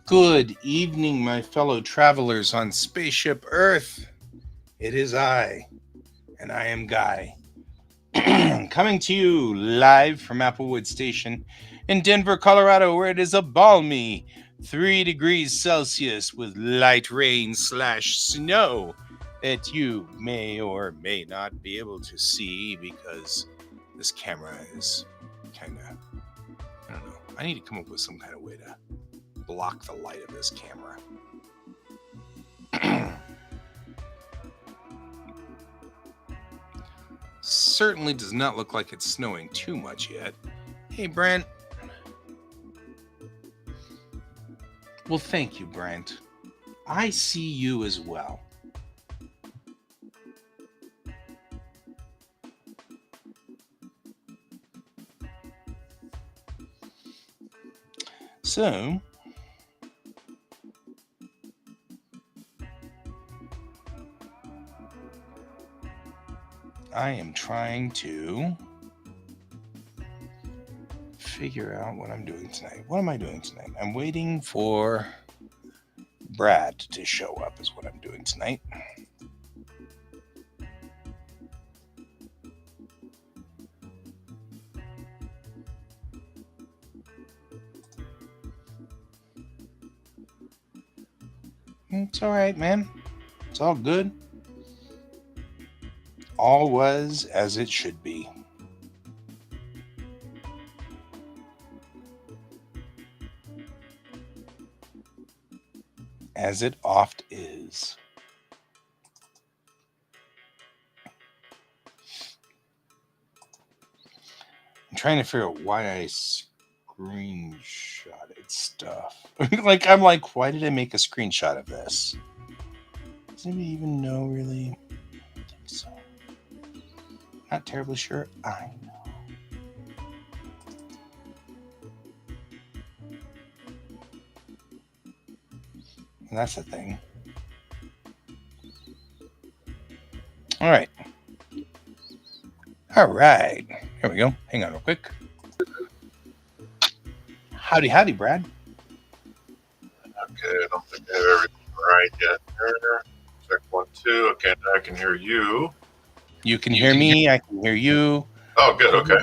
Good evening, my fellow travelers on spaceship Earth. It is I, and I am Guy, coming to you live from Applewood Station in Denver, Colorado, where it is a balmy 3 degrees Celsius with light rain / snow that you may or may not be able to see because this camera is kind of, I don't know. I need to come up with some kind of way to block the light of this camera. Certainly does not look like it's snowing too much yet. Hey, Brent. Well, thank you, Brent. I see you as well. So, I am trying to figure out what I'm doing tonight. What am I doing tonight? I'm waiting for Brad to show up is what I'm doing tonight. It's all right, man. It's all good. All was as it should be. As it oft is. I'm trying to figure out why I screenshotted stuff. I'm like, why did I make a screenshot of this? Does anybody even know, really? I don't think so. Not terribly sure. I know. And that's the thing. All right. All right. Here we go. Hang on real quick. Howdy, howdy, Brad. Okay, I don't think I have everything right yet. Check 1, 2. Okay, now I can hear you. You can hear me. I can hear you. Oh, good. Okay.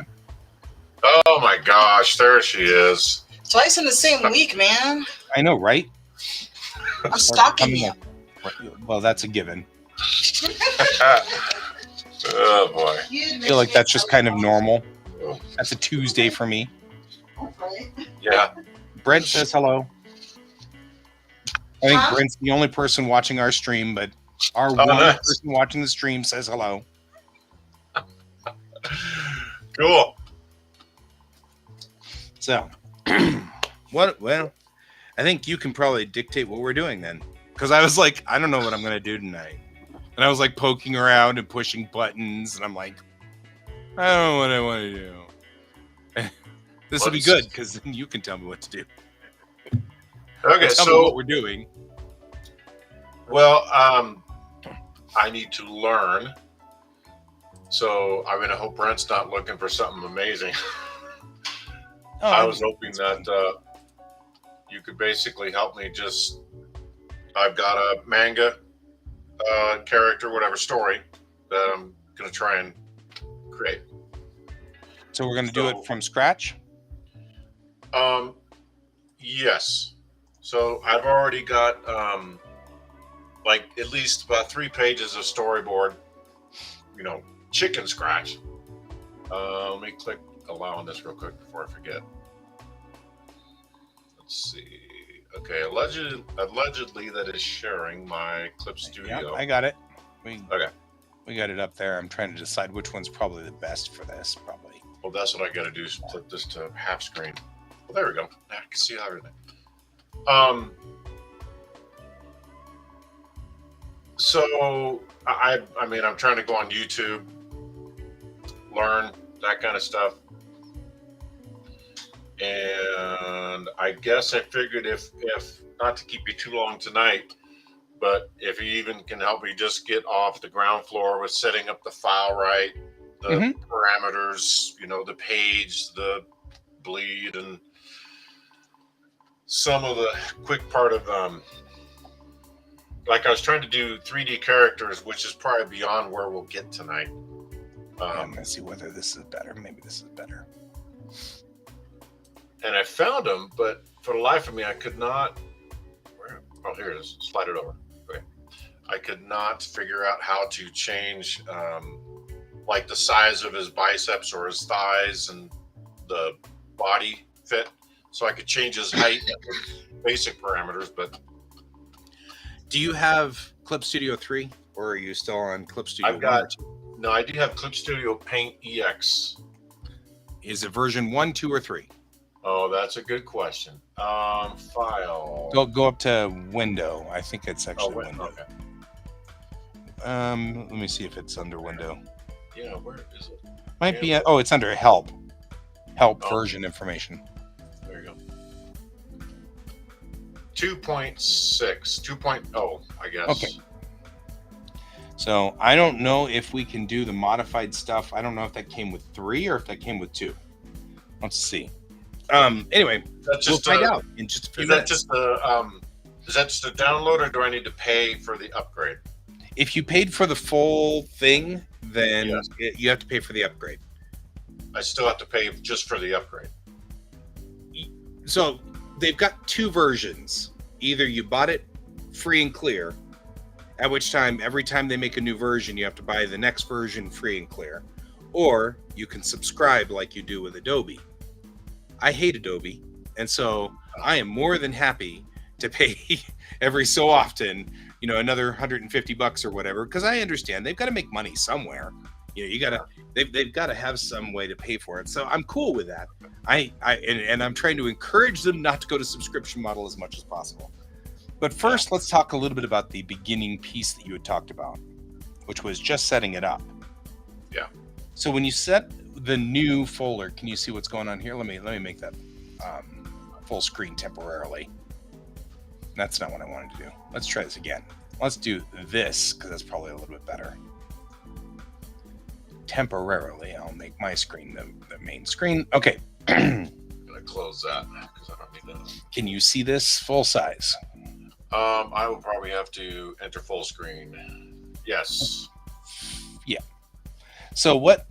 Oh my gosh, there she is. Twice in the same week, man. I know, right? I'm stalking you. Well, that's a given. Oh boy. I feel like that's just kind of normal. That's a Tuesday for me. Yeah. Brent says hello. I think Brent's the only person watching our stream, but our one person watching the stream says hello. Cool. So, what? Well, I think you can probably dictate what we're doing then, because I was like, I don't know what I'm gonna do tonight, and I was like poking around and pushing buttons, and I'm like, I don't know what I want to do. This will be good because then you can tell me what to do. Okay, tell me what we're doing. Well, I need to learn. So I mean, I hope Brent's not looking for something amazing. I was hoping that you could basically help me. I've got a manga character, whatever story that I'm going to try and create. So we're going to do it from scratch? Yes. So I've already got like at least about 3 pages of storyboard, chicken scratch. Let me click allow on this real quick before I forget. Let's see. Okay, allegedly that is sharing my Clip Studio. Yep, I got it. Okay. We got it up there. I'm trying to decide which one's probably the best for this, probably. Well, that's what I got to do is flip this to half screen. Well, there we go. Now I can see everything. So I mean, I'm trying to go on YouTube, learn that kind of stuff. And I guess I figured if not to keep you too long tonight, but if you even can help me just get off the ground floor with setting up the file right, the parameters, the page, the bleed, and some of the quick part of like I was trying to do 3D characters, which is probably beyond where we'll get tonight. I'm gonna see whether this is better. Maybe this is better. And I found them, but for the life of me, I could not. Oh, here it is. Slide it over. Okay. I could not figure out how to change, like the size of his biceps or his thighs and the body fit, so I could change his height with basic parameters. But do you have Clip Studio 3, or are you still on Clip Studio? I've got. No, I do have Clip Studio Paint EX. Is it version 1, 2, or 3? Oh, that's a good question. File. Go up to Window. I think it's actually Window. Okay. Let me see if it's under Window. Yeah, where is it? Might be. Oh, it's under Help. Version information. There you go. 2.6, 2.0, I guess. Okay. So I don't know if we can do the modified stuff. I don't know if that came with 3 or if that came with 2. Let's see. Anyway, we'll find out in just a few minutes. Is that just a download, or do I need to pay for the upgrade? If you paid for the full thing, then Yes. you have to pay for the upgrade. I still have to pay just for the upgrade. So they've got 2 versions. Either you bought it free and clear, at which time every time they make a new version, you have to buy the next version free and clear, or you can subscribe like you do with Adobe. I hate Adobe, and so I am more than happy to pay every so often, another $150 or whatever, because I understand they've got to make money somewhere. They've got to have some way to pay for it. So I'm cool with that. And I'm trying to encourage them not to go to subscription model as much as possible. But first, let's talk a little bit about the beginning piece that you had talked about, which was just setting it up. Yeah. So when you set the new folder, can you see what's going on here? Let me make that full screen temporarily. That's not what I wanted to do. Let's try this again. Let's do this, because that's probably a little bit better. Temporarily, I'll make my screen the main screen. Okay. I'm gonna close that because I don't need that. Can you see this full size? I will probably have to enter full screen. Yes. Yeah. So what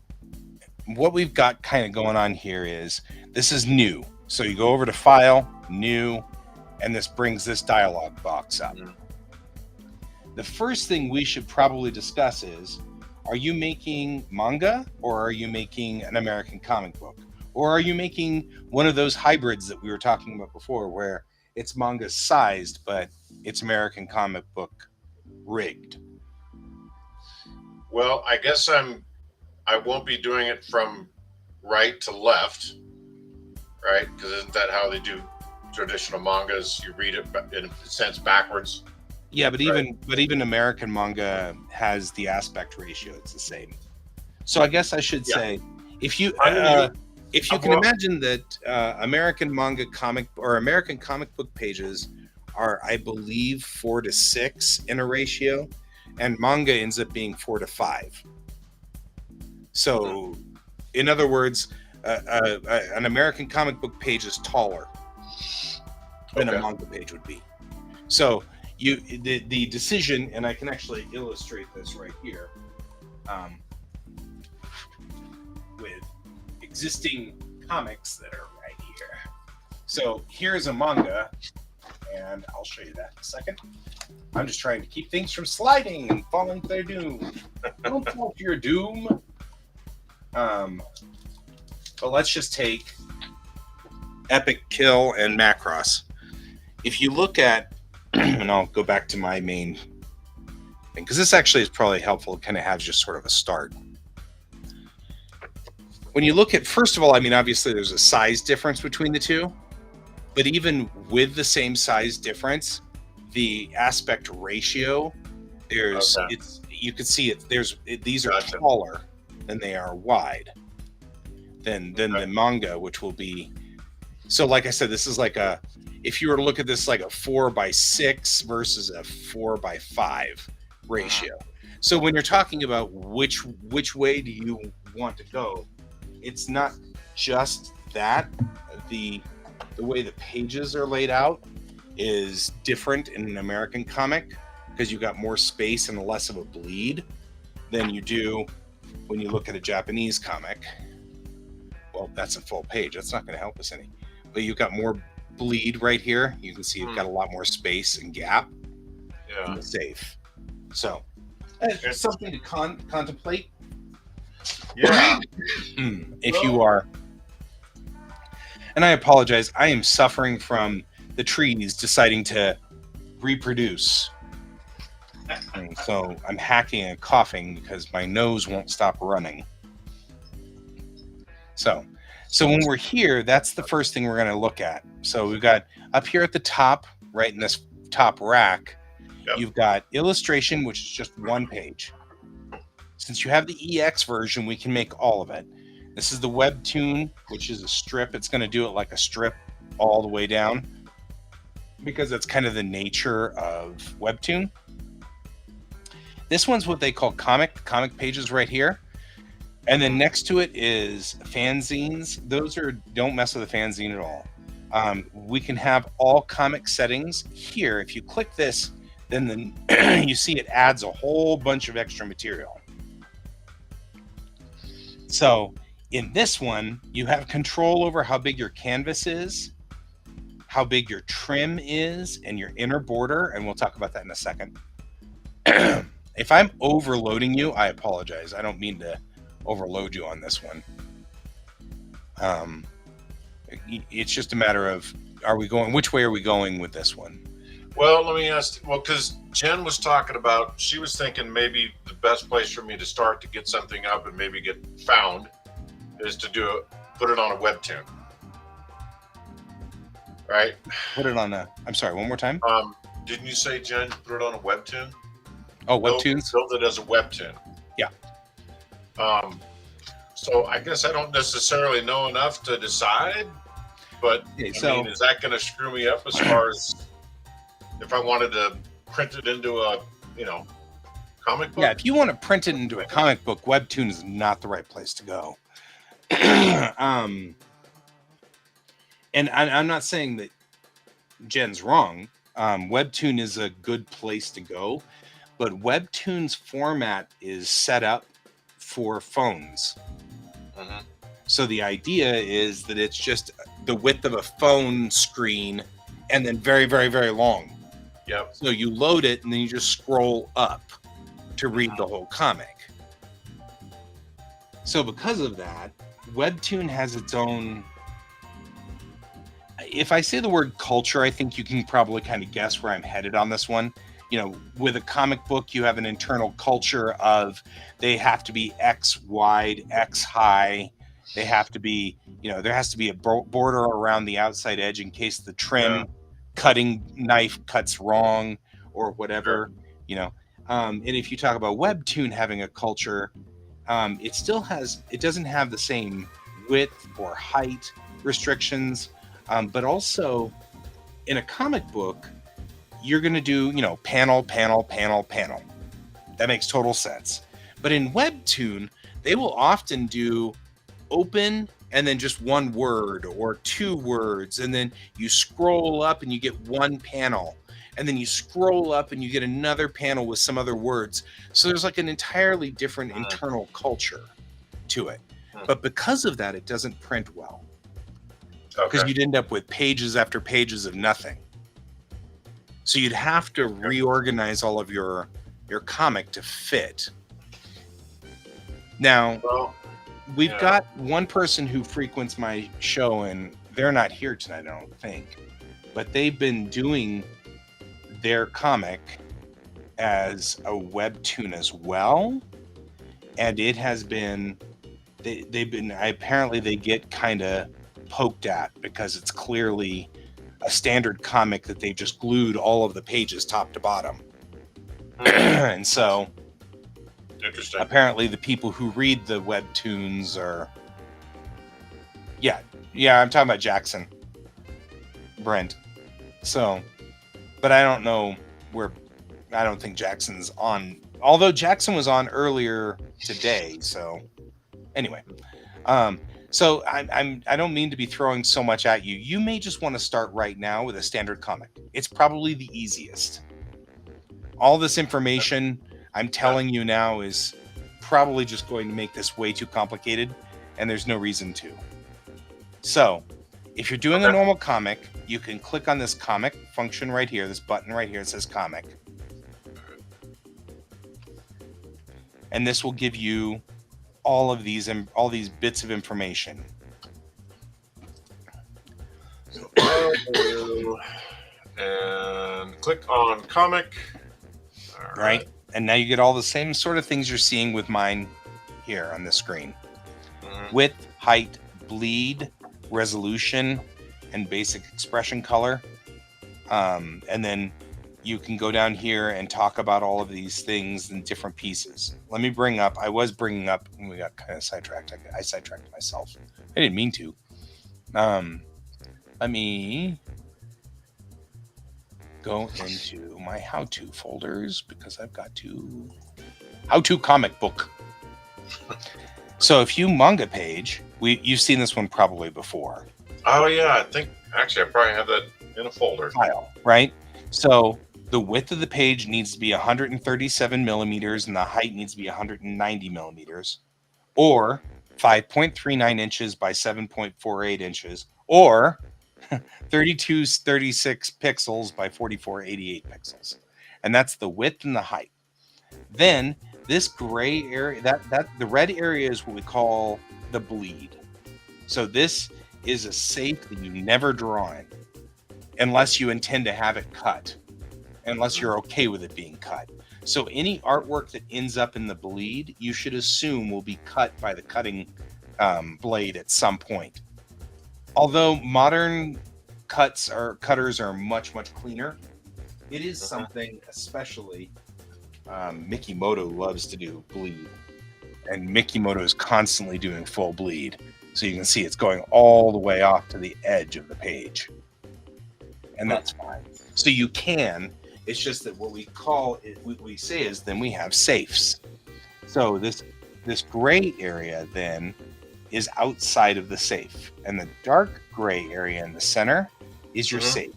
we've got kind of going on here is this is new. So you go over to File, New, and this brings this dialog box up. Mm-hmm. The first thing we should probably discuss is, are you making manga, or are you making an American comic book? Or are you making one of those hybrids that we were talking about before, where it's manga sized, but it's American comic book rigged? Well, I guess I won't be doing it from right to left, right? Because isn't that how they do traditional mangas? You read it in a sense backwards. Yeah, but even American manga has the aspect ratio. It's the same. So I guess I should say, if you can imagine that American manga comic or American comic book pages are, I believe, 4 to 6 in a ratio, and manga ends up being 4 to 5. So, in other words, an American comic book page is taller than a manga page would be. So the decision, and I can actually illustrate this right here with existing comics that are right here. So here's a manga, and I'll show you that in a second. I'm just trying to keep things from sliding and falling to their doom. Don't fall to your doom. But let's just take Epic Kill and Macross. If you look at, and I'll go back to my main thing, because this actually is probably helpful. It kind of has just sort of a start. When you look at, first of all, I mean, obviously there's a size difference between the two, but even with the same size difference, the aspect ratio, you can see it. These are taller than they are wide than the manga, which will be. So, like I said, this is like if you were to look at this like a 4:6 versus a 4:5 ratio. So when you're talking about which way do you want to go, it's not just that. the way the pages are laid out is different in an American comic because you got more space and less of a bleed than you do when you look at a Japanese comic. Well, that's a full page. That's not going to help us any. But you've got more bleed right here. You can see you've got a lot more space and gap in the safe. So it's something to contemplate. Yeah. If you are. And I apologize. I am suffering from the trees deciding to reproduce. And so I'm hacking and coughing because my nose won't stop running. So when we're here, that's the first thing we're going to look at. So we've got up here at the top, right in this top rack, you've got illustration, which is just one page. Since you have the EX version, we can make all of it. This is the Webtoon, which is a strip. It's going to do it like a strip all the way down because that's kind of the nature of Webtoon. This one's what they call comic pages right here. And then next to it is fanzines. Those don't mess with the fanzine at all. We can have all comic settings here. If you click this, then you see it adds a whole bunch of extra material. So in this one, you have control over how big your canvas is, how big your trim is, and your inner border. And we'll talk about that in a second. If I'm overloading you, I apologize. I don't mean to overload you on this one. It's just a matter of, which way are we going with this one? Well, let me ask, because Jen was talking about, she was thinking maybe the best place for me to start to get something up and maybe get found is to put it on a Webtoon. Right? Put it on I'm sorry, one more time? Didn't you say, Jen, put it on a Webtoon? Oh, Webtoons? Build it as a Webtoon. Yeah. So I guess I don't necessarily know enough to decide, but I mean, is that going to screw me up as far as if I wanted to print it into a, comic book? Yeah, if you want to print it into a comic book, Webtoon is not the right place to go. And I'm not saying that Jen's wrong. Webtoon is a good place to go, but Webtoon's format is set up for phones. So the idea is that it's just the width of a phone screen and then very, very, very long. Yep. So you load it and then you just scroll up to read the whole comic. So because of that, Webtoon has its own... If I say the word culture, I think you can probably kind of guess where I'm headed on this one. With a comic book, you have an internal culture of they have to be X wide, X high. They have to be, there has to be a border around the outside edge in case the trim cutting knife cuts wrong or whatever, And if you talk about Webtoon having a culture, it doesn't have the same width or height restrictions, but also in a comic book, you're going to do, panel, panel, panel, panel. That makes total sense. But in Webtoon, they will often do open and then just one word or two words. And then you scroll up and you get one panel. And then you scroll up and you get another panel with some other words. So there's like an entirely different internal culture to it. But because of that, it doesn't print well. Because you'd end up with pages after pages of nothing. So you'd have to reorganize all of your comic to fit. Now, we've got one person who frequents my show, and they're not here tonight, I don't think. But they've been doing their comic as a Webtoon as well. And it has been... apparently they get kind of poked at because it's clearly a standard comic that they've just glued all of the pages top to bottom. And so interesting. Apparently the people who read the Webtoons are I'm talking about Jackson Brent. So, but I don't know I don't think Jackson's on, although Jackson was on earlier today. So anyway, So I don't mean to be throwing so much at you. You may just want to start right now with a standard comic. It's probably the easiest. All this information I'm telling you now is probably just going to make this way too complicated, and there's no reason to. So, if you're doing a normal comic, you can click on this comic function right here, this button right here that says comic. And this will give you all these bits of information. And click on comic. All right. And now you get all the same sort of things you're seeing with mine here on the screen. Mm-hmm. Width, height, bleed, resolution, and basic expression color. And then you can go down here and talk about all of these things in different pieces. Let me I was bringing up, and we got kind of sidetracked. I sidetracked myself. I didn't mean to. Let me go into my how-to folders because I've got how-to comic book. So if you manga page, you've seen this one probably before. Oh yeah, I think actually I probably have that in a folder. File, right? So the width of the page needs to be 137 millimeters and the height needs to be 190 millimeters, or 5.39 inches by 7.48 inches, or 3236 pixels by 4488 pixels. And that's the width and the height. Then this gray area, that the red area is what we call the bleed. So this is a safe that you never draw in unless you intend to have it cut, unless you're okay with it being cut. So any artwork that ends up in the bleed, you should assume will be cut by the cutting blade at some point. Although modern cutters are much cleaner, it is something especially Mikimoto loves to do bleed, and Mikimoto is constantly doing full bleed. So you can see it's going all the way off to the edge of the page, and that's fine. So you can. It's just that what we say is then we have safes. So this gray area then is outside of the safe, and the dark gray area in the center is your safe.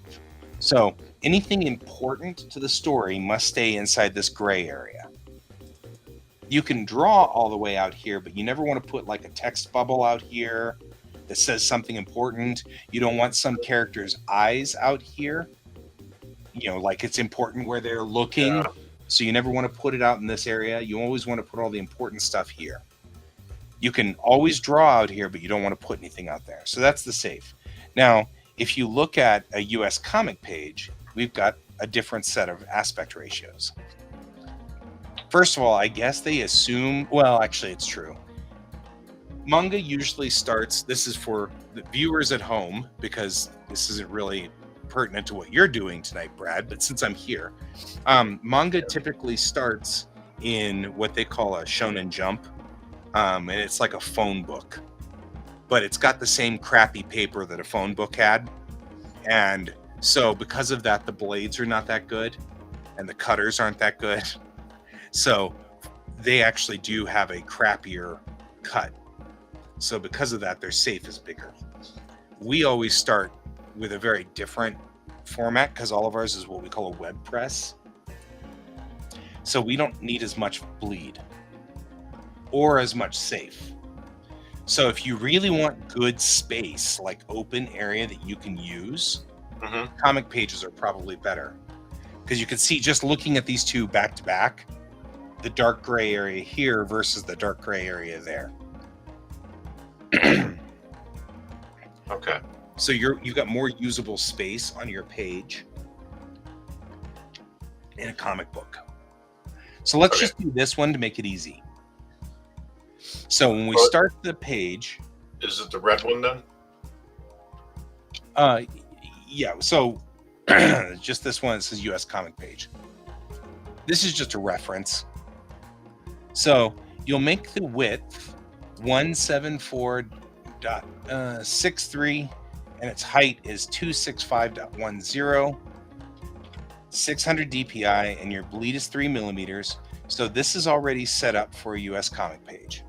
So anything important to the story must stay inside this gray area. You can draw all the way out here, but you never want to put like a text bubble out here that says something important. You don't want some characters' eyes out here, like it's important where they're looking. Yeah. So you never want to put it out in this area. You always want to put all the important stuff here. You can always draw out here, but you don't want to put anything out there. So that's the safe. Now, if you look at a US comic page, we've got a different set of aspect ratios. First of all, I guess they assume, well, actually it's true. Manga usually starts, this is for the viewers at home, because this isn't really pertinent to what you're doing tonight, Brad, but since I'm here, manga typically starts in what they call a Shonen Jump, and it's like a phone book, but it's got the same crappy paper that a phone book had, and so because of that, the blades are not that good, and the cutters aren't that good, so they actually do have a crappier cut. So because of that, their safe is bigger. We always start with a very different format because all of ours is what we call a web press. So we don't need as much bleed or as much safe. So if you really want good space, like open area that you can use, comic pages are probably better. Because you can see just looking at these two back to back, the dark gray area here versus the dark gray area there. Okay. So you've got more usable space on your page in a comic book. So let's just do this one to make it easy. So when we start the page, is it the red one then? Yeah. So just this one, it says US comic page. This is just a reference. So you'll make the width 174.63 and its height is 265.10, 600 DPI, and your bleed is 3 millimeters. So this is already set up for a US comic page.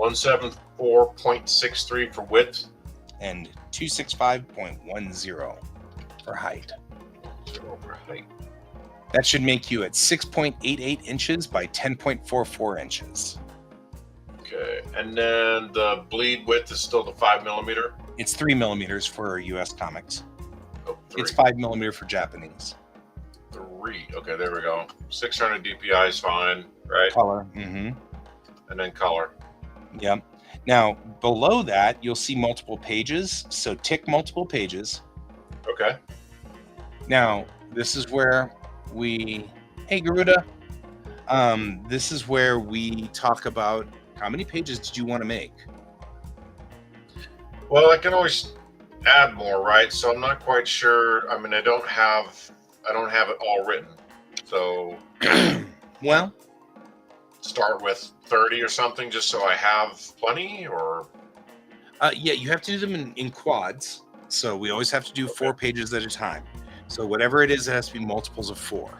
174.63 for width. And 265.10 for height. For height. That should make you at 6.88 inches by 10.44 inches. Okay, and then the bleed width is still the 5mm. It's 3 millimeters for US comics. Oh, 3. It's 5 millimeter for Japanese. 3. Okay, there we go. 600 DPI is fine, right? Color. Mm-hmm. And then color. Yep. Now, below that, you'll see multiple pages. So tick multiple pages. Okay. Now, this is where hey, Garuda. This is where we talk about how many pages did you want to make? Well, I can always add more, right? So I'm not quite sure. I mean, I don't have it all written. So, well, start with 30 or something, just so I have plenty, or yeah, you have to do them in quads. So we always have to do 4 pages at a time. So whatever it is, it has to be multiples of 4.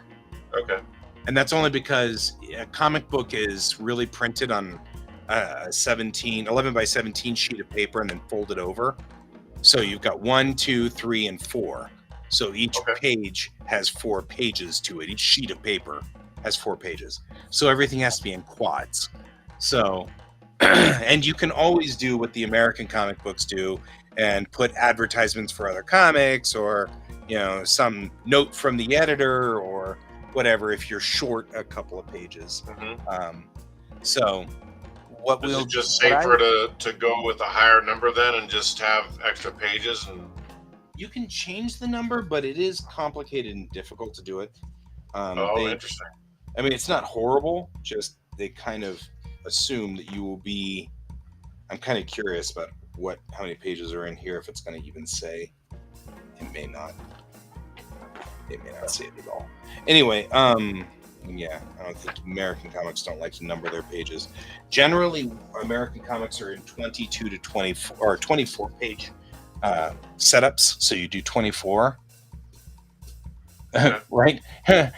Okay. And that's only because a comic book is really printed on a 11 by 17 sheet of paper and then folded over. So you've got 1, 2, 3, and 4. So each page has 4 pages to it. Each sheet of paper has 4 pages. So everything has to be in quads. So, and you can always do what the American comic books do and put advertisements for other comics, or, you know, some note from the editor or whatever if you're short a couple of pages. Mm-hmm. So what is we'll it just safer to go with a higher number then and just have extra pages? And you can change the number, but it is complicated and difficult to do it. Interesting. I mean, it's not horrible, just they kind of assume that you will be. I'm kind of curious about how many pages are in here, if it's going to even say. It may not say it at all. Anyway, yeah, I don't think American comics don't like to number their pages. Generally, American comics are in 22 to 24 or 24 page setups. So you do 24. Right?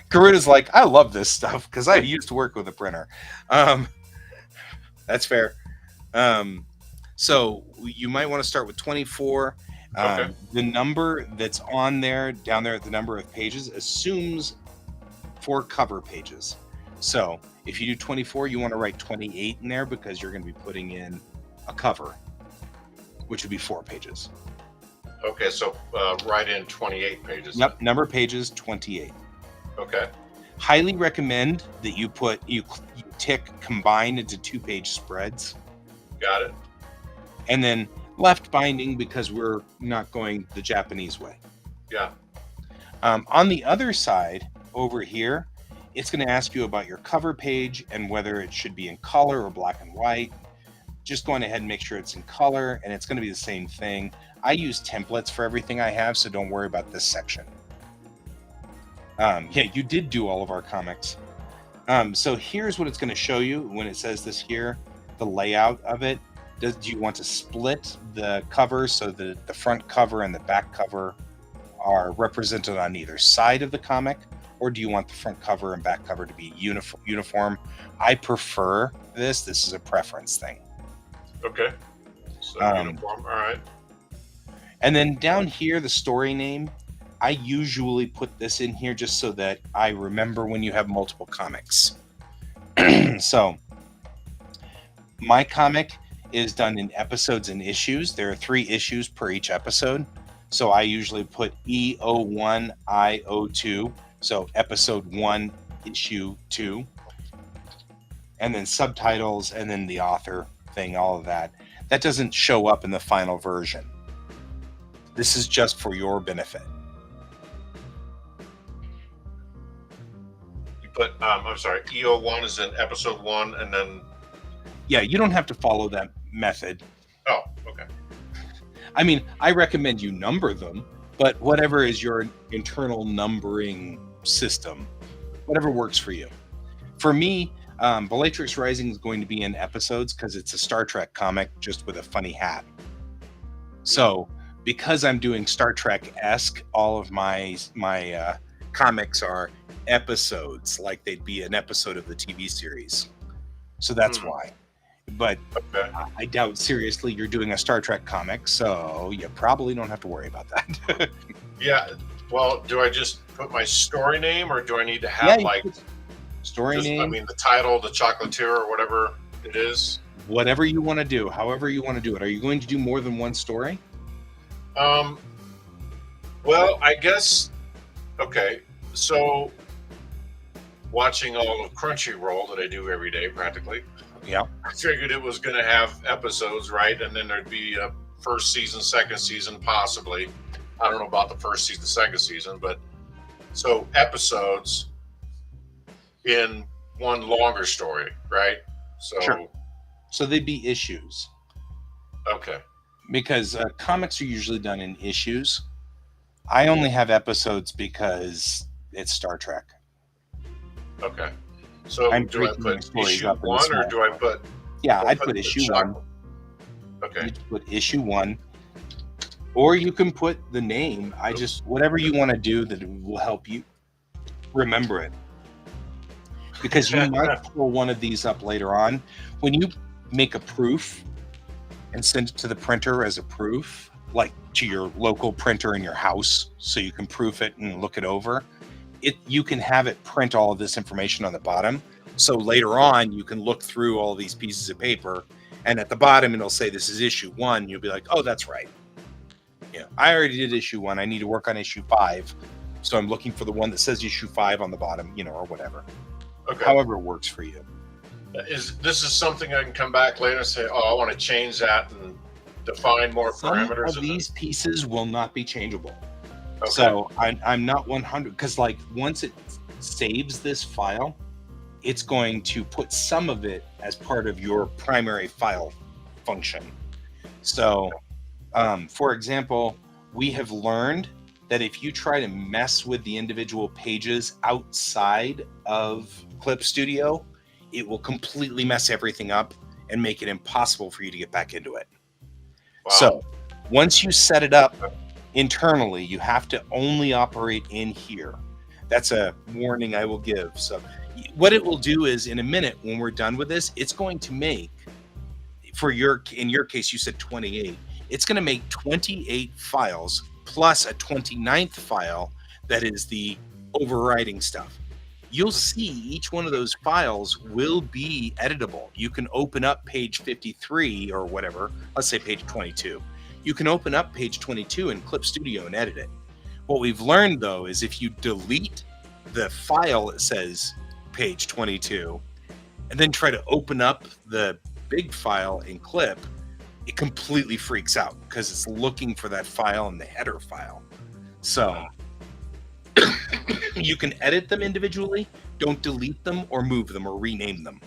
Garuda's like, I love this stuff because I used to work with a printer. That's fair. So you might want to start with 24. The number that's on there, down there at the number of pages, assumes 4 cover pages. So if you do 24, you want to write 28 in there because you're going to be putting in a cover, which would be 4 pages. Okay, so write in 28 pages. Yep, number of pages 28. Okay. Highly recommend that you tick combine into 2-page spreads. Got it. And then left binding because we're not going the Japanese way. Yeah. On the other side, over here, it's going to ask you about your cover page and whether it should be in color or black and white. Just going ahead and make sure it's in color, and it's going to be the same thing. I use templates for everything I have, so don't worry about this section. Yeah, you did do all of our comics. So here's what it's going to show you when it says this here, the layout of it. Do you want to split the cover so that the front cover and the back cover are represented on either side of the comic? Or do you want the front cover and back cover to be uniform? I prefer this. This is a preference thing. Okay. So uniform. All right. And then down here, the story name, I usually put this in here just so that I remember when you have multiple comics. So my comic is done in episodes and issues. There are 3 issues per each episode. So I usually put E01, I02. So episode 1, issue 2. And then subtitles, and then the author thing, all of that. That doesn't show up in the final version. This is just for your benefit. You put, I'm sorry, EO1 is in episode 1, and then... Yeah, you don't have to follow that method. Oh, okay. I mean, I recommend you number them, but whatever is your internal numbering system, whatever works for you. For me, Bellatrix Rising is going to be in episodes because it's a Star Trek comic just with a funny hat. So because I'm doing Star Trek-esque, all of my comics are episodes, like they'd be an episode of the TV series. So that's why. But Okay. I doubt seriously you're doing a Star Trek comic, so you probably don't have to worry about that. Yeah. Well, do I just put my story name, or do I need to Yeah, have you like put story just, I name, mean, the title, the chocolatier, or whatever it is? whatever you want to do, however you want to do it. Are you going to do more than one story? Um. Well, I guess. Okay. So, watching all of Crunchyroll that I do every day, practically, Yeah. I figured it was going to have episodes, right? And then there'd be a first season, second season, possibly. I don't know about the first season, second season, but so episodes in one longer story, right? So, Sure. So they'd be issues, okay. because comics are usually done in issues. I only have episodes because it's Star Trek. Okay. So I'm do I breaking the put stories issue up into one, or small do I parts. put? Yeah, I'll I'd put put the issue choc- one. Okay. You put issue one, or you can put the name. I just whatever you want to do that will help you remember it, because you might pull one of these up later on when you make a proof and send it to the printer as a proof, like to your local printer in your house, so you can proof it and look it over. You can have it print all of this information on the bottom, so later on you can look through all these pieces of paper, and at the bottom it'll say this is issue one. You'll be like, oh, that's right. Yeah, I already did issue one. I need to work on issue 5, so I'm looking for the one that says issue 5 on the bottom, or whatever. Okay. However it works for you. This is something I can come back later and say, oh, I want to change that and define more Some parameters of these pieces will not be changeable. Okay. So I'm not 100, because like once it saves this file, it's going to put some of it as part of your primary file function. So, for example, we have learned that if you try to mess with the individual pages outside of Clip Studio, it will completely mess everything up and make it impossible for you to get back into it. Wow. So once you set it up internally, you have to only operate in here. That's a warning I will give. So what it will do is, in a minute when we're done with this, it's going to make, in your case you said 28, it's going to make 28 files plus a 29th file that is the overriding stuff. You'll see each one of those files will be editable. You can open up page 53 or whatever, let's say page 22. You can open up page 22 in Clip Studio and edit it. What we've learned, though, is if you delete the file that says page 22 and then try to open up the big file in Clip, it completely freaks out because it's looking for that file in the header file. So you can edit them individually, don't delete them or move them or rename them.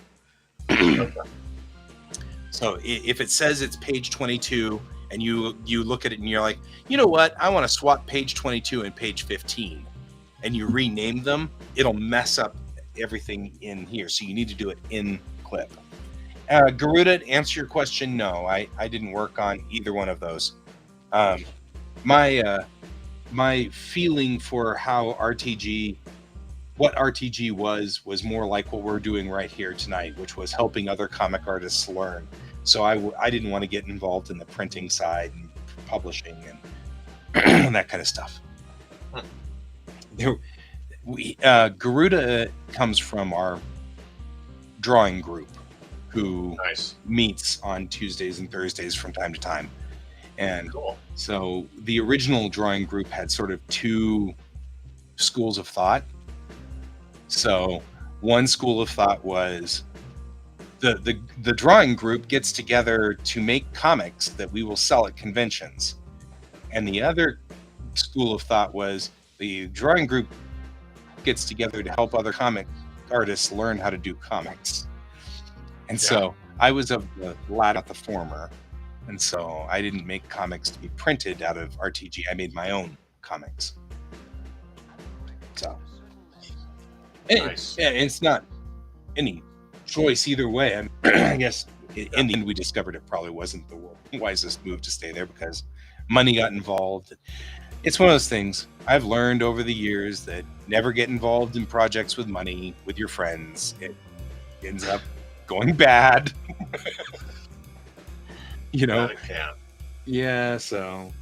So if it says it's page 22 and you look at it and you're like, you know what, I want to swap page 22 and page 15, and you rename them, it'll mess up everything in here. So you need to do it in Clip. Garuda, to answer your question, no, I didn't work on either one of those. My feeling for how what RTG was more like what we're doing right here tonight, which was helping other comic artists learn. So I didn't want to get involved in the printing side and publishing and that kind of stuff. Garuda comes from our drawing group, who meets on Tuesdays and Thursdays from time to time. And so the original drawing group had sort of two schools of thought. So one school of thought was the drawing group gets together to make comics that we will sell at conventions. And the other school of thought was the drawing group gets together to help other comic artists learn how to do comics. And so I was of the latter, not the former. And so I didn't make comics to be printed out of RTG. I made my own comics. So it's not any choice either way. I guess in the end we discovered it probably wasn't the wisest move to stay there because money got involved. It's one of those things I've learned over the years that never get involved in projects with money with your friends. It ends up going bad. You know? That it can. Yeah, so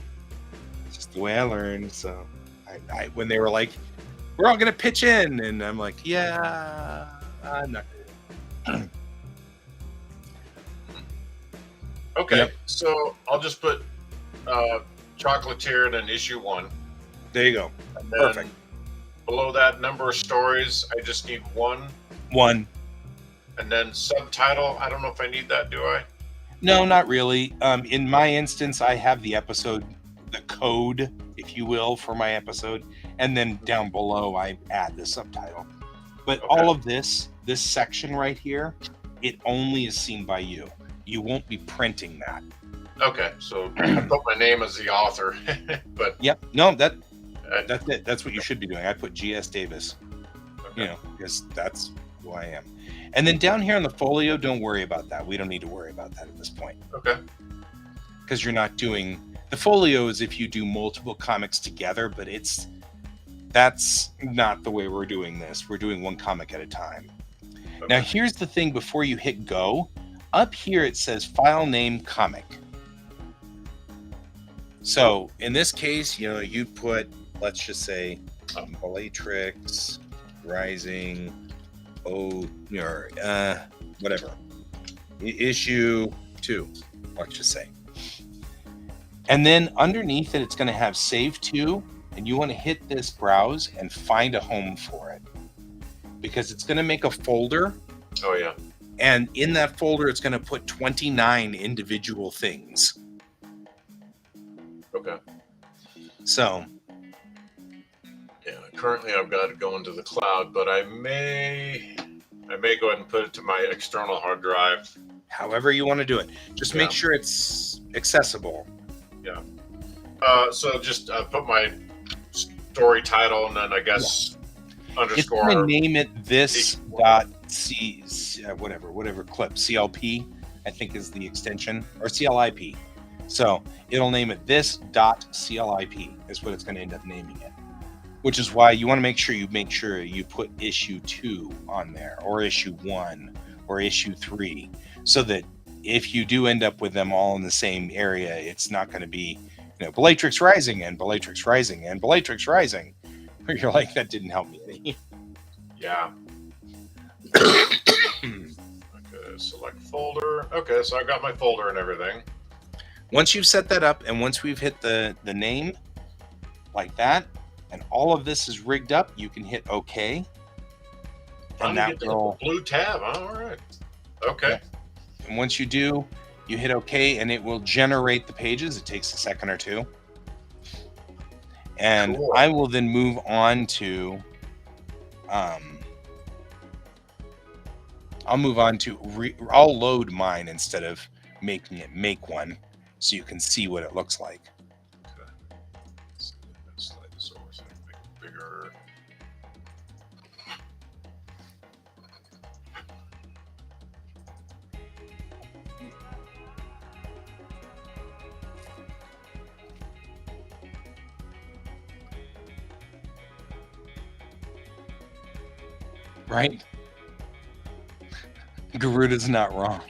it's just the way I learned. So I when they were like, we're all gonna pitch in, and I'm like, yeah, I'm not. Okay, Yep. so I'll just put Chocolatier in issue 1. There you go. And then Perfect. below that, number of stories, I just need 1. 1. And then subtitle, I don't know if I need that, do I? No, not really. In my instance, I have the episode, the code, if you will, for my episode, and then down below I add the subtitle. But Okay. all of this section right here, it only is seen by you. You won't be printing that. Okay, so I put my name as the author, but Yep. No, that's it. That's what you should be doing. I put G.S. Davis, okay. because that's who I am. And then down here on the folio, don't worry about that. We don't need to worry about that at this point. Okay. Because you're not doing the folios if you do multiple comics together, but that's not the way we're doing this. We're doing one comic at a time. Okay. Now, here's the thing before you hit go. Up here, it says file name comic. So in this case, you put, let's just say, Bellatrix Rising, whatever. Issue 2, let's just say. And then underneath it, it's going to have save to, and you want to hit this browse and find a home for it. Because it's going to make a folder. Oh, yeah. And in that folder, it's going to put 29 individual things. Okay. So. Yeah, currently I've got it going to the cloud, but I may go ahead and put it to my external hard drive. However you want to do it. Just make sure it's accessible. Yeah. So just put my story title and then I guess underscore. It's going to name it this dot whatever clip, CLP, I think is the extension, or CLIP. So it'll name it this dot CLIP is what it's going to end up naming it. Which is why you want to make sure you put issue 2 on there, or issue 1, or issue 3, so that if you do end up with them all in the same area, it's not going to be, Bellatrix Rising and Bellatrix Rising and Bellatrix Rising. You're like, that didn't help me any. Yeah. Okay, select folder. Okay, so I got my folder and everything. Once you've set that up, and once we've hit the name like that, and all of this is rigged up, you can hit OK. And that will blue tab. All right. Okay. Yeah. And once you do, you hit OK, and it will generate the pages. It takes a second or two. And cool. I will then move on to, I'll load mine instead of making it make one, so you can see what it looks like. Okay. Slide this over so I can make it bigger. Right? Garuda's not wrong.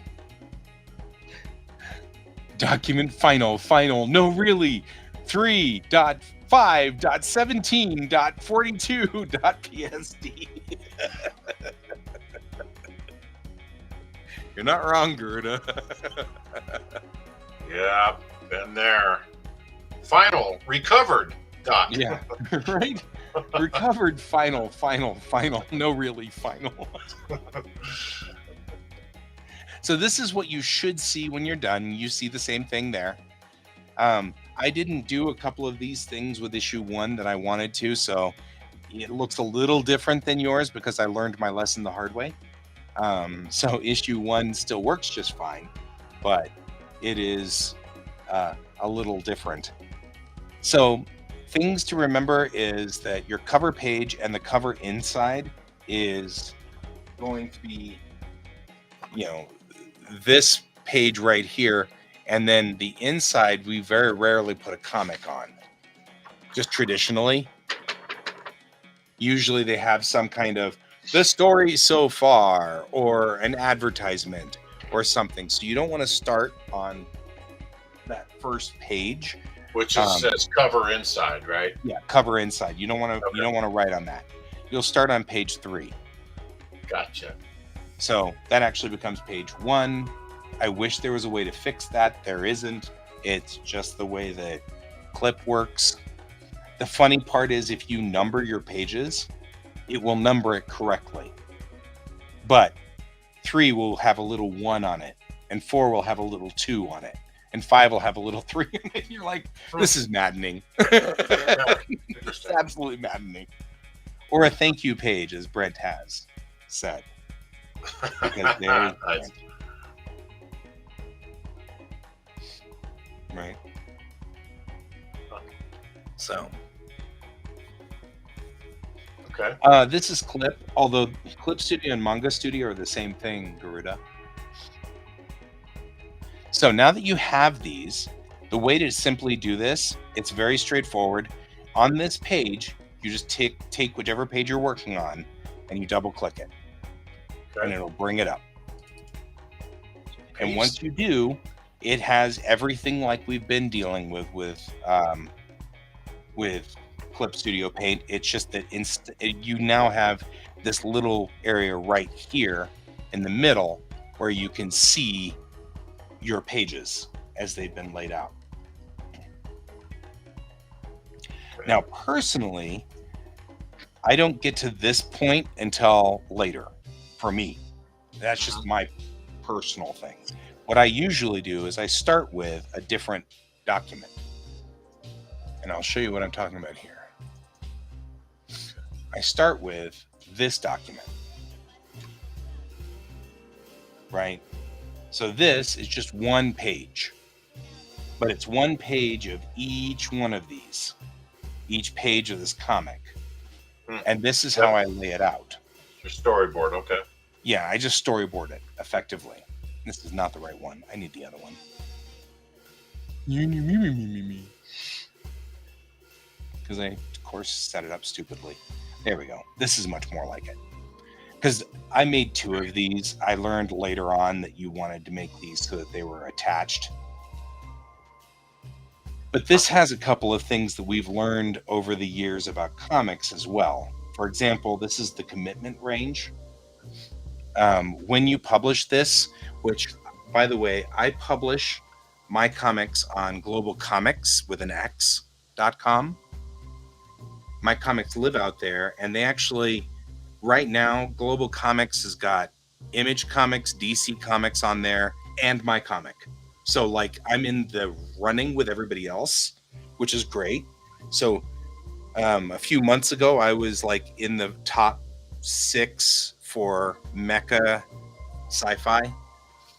Document final, no really, 3.5.17.42.psd. You're not wrong, Garuda. Yeah, been there. Final, recovered, dot. Yeah, right? Recovered, final, no really, final. So this is what you should see when you're done. You see the same thing there. I didn't do a couple of these things with issue 1 that I wanted to, so it looks a little different than yours because I learned my lesson the hard way. So issue 1 still works just fine, but it is a little different. So things to remember is that your cover page and the cover inside is going to be, this page right here, and then the inside we very rarely put a comic on. Just traditionally. Usually they have some kind of the story so far, or an advertisement or something. So you don't want to start on that first page, which says cover inside, right? Yeah, cover inside. You don't want to. Okay. You don't want to write on that. You'll start on page 3. Gotcha. So that actually becomes page 1. I wish there was a way to fix that. There isn't. It's just the way that Clip works. The funny part is, if you number your pages, it will number it correctly. But 3 will have a little 1 on it, and 4 will have a little 2 on it, and 5 will have a little 3 on it. You're like, this is maddening. It's absolutely maddening. Or a thank you page, as Brent has said. Because there's right. So. Okay. This is Clip, although Clip Studio and Manga Studio are the same thing, Garuda. So now that you have these, the way to simply do this, it's very straightforward. On this page, you just take whichever page you're working on, and you double click it, and it'll bring it up. And once you do, it has everything like we've been dealing with Clip Studio Paint. It's just that you now have this little area right here in the middle where you can see your pages as they've been laid out. Now, personally, I don't get to this point until later for me. That's just my personal thing. What I usually do is I start with a different document. And I'll show you what I'm talking about here. I start with this document, right? So this is just one page, but it's one page of each one of these, each page of this comic. And this is how I lay it out. Your storyboard, okay. Yeah, I just storyboard it effectively. This is not the right one. I need the other one. Because I, of course, set it up stupidly. There we go. This is much more like it. Because I made 2 of these. I learned later on that you wanted to make these so that they were attached. But this has a couple of things that we've learned over the years about comics as well. For example, this is the commitment range. When you publish this, which, by the way, I publish my comics on globalcomics.com. My comics live out there, and they actually, right now, Global Comics has got Image Comics, DC Comics on there, and my comic. So, like, I'm in the running with everybody else, which is great. So, a few months ago, I was, like, in the top 6 for mecha sci-fi,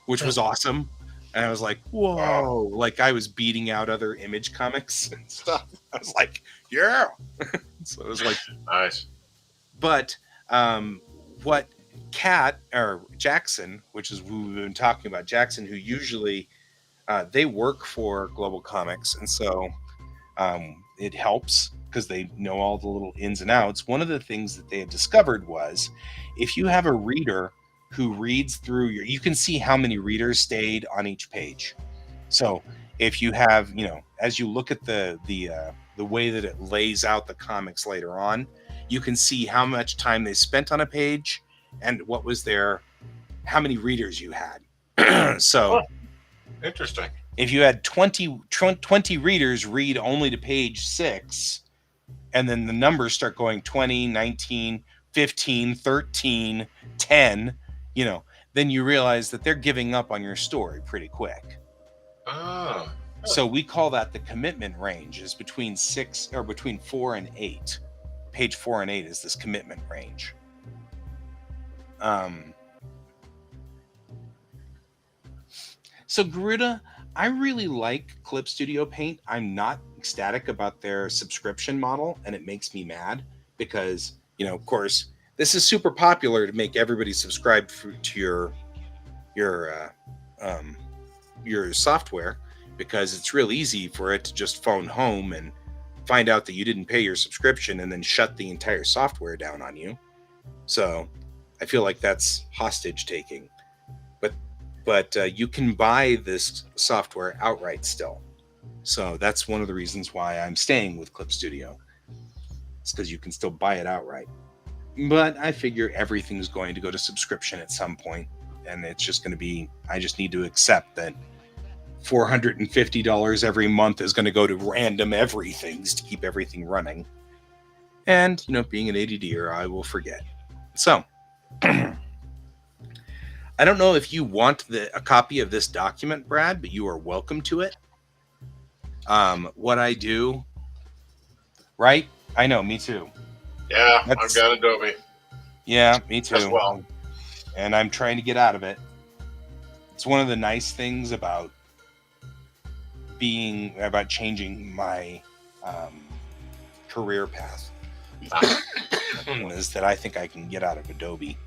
which was awesome. And I was like, whoa. Like, I was beating out other Image Comics and stuff. I was like, yeah. So it was like, nice. But what Kat or Jackson, which is who we've been talking about, Jackson, who usually they work for Global Comics, and so it helps because they know all the little ins and outs. One of the things that they had discovered was if you have a reader who reads through you can see how many readers stayed on each page. So if you have, as you look at the way that it lays out the comics later on, you can see how much time they spent on a page and what was how many readers you had. So interesting. If you had 20 readers read only to page 6, and then the numbers start going 20, 19, 15, 13, 10, then you realize that they're giving up on your story pretty quick. Oh. So we call that the commitment range, is between 4 and 8. Page 4 and 8 is this commitment range. So Garuda, I really like Clip Studio Paint. I'm not ecstatic about their subscription model, and it makes me mad because, of course, this is super popular to make everybody subscribe to your software, because it's real easy for it to just phone home and find out that you didn't pay your subscription and then shut the entire software down on you. So I feel like that's hostage taking. But you can buy this software outright still. So that's one of the reasons why I'm staying with Clip Studio. It's because you can still buy it outright. But I figure everything's going to go to subscription at some point, and it's just going to be, I just need to accept that $450 every month is going to go to random everythings to keep everything running. And, being an ADDer, I will forget. So, I don't know if you want a copy of this document, Brad, but you are welcome to it. What I do, right? I know, me too. Yeah, I've got Adobe. Yeah, me too. As well. And I'm trying to get out of it. It's one of the nice things about changing my career path is that I think I can get out of Adobe.